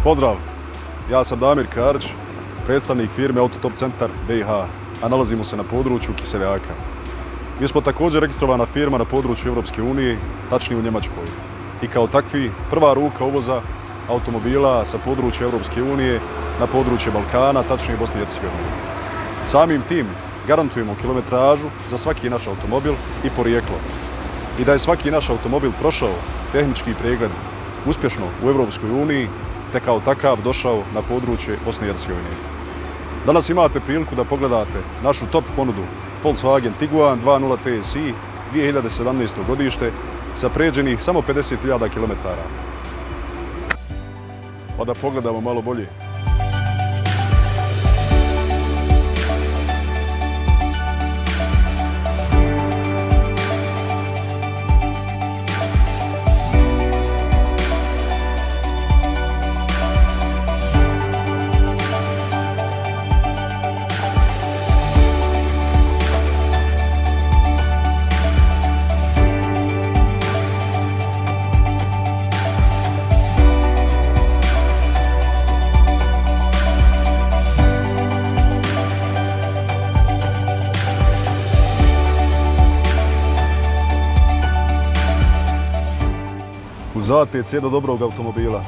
Pozdrav, ja sam Damir Karić, predstavnik firme Autotop Centar BiH, a nalazimo se na području Kiseljaka. Mi smo također registrovana firma na području Europske unije, tačnije u Njemačkoj. I kao takvi, prva ruka uvoza automobila sa područja Europske unije na područje Balkana, tačnije Bosne i Hercegovine. Samim tim garantujemo kilometražu za svaki naš automobil i porijeklo. I da je svaki naš automobil prošao tehnički pregled uspješno u Europskoj uniji, te kao takav došao na područje Bosne i Hercegovine. Danas imate priliku da pogledate našu top ponudu Volkswagen Tiguan 2.0 TSI 2017. godište sa pređenih samo 50.000 km. Pa da pogledamo malo bolje. Uz ATC do dobrog automobila.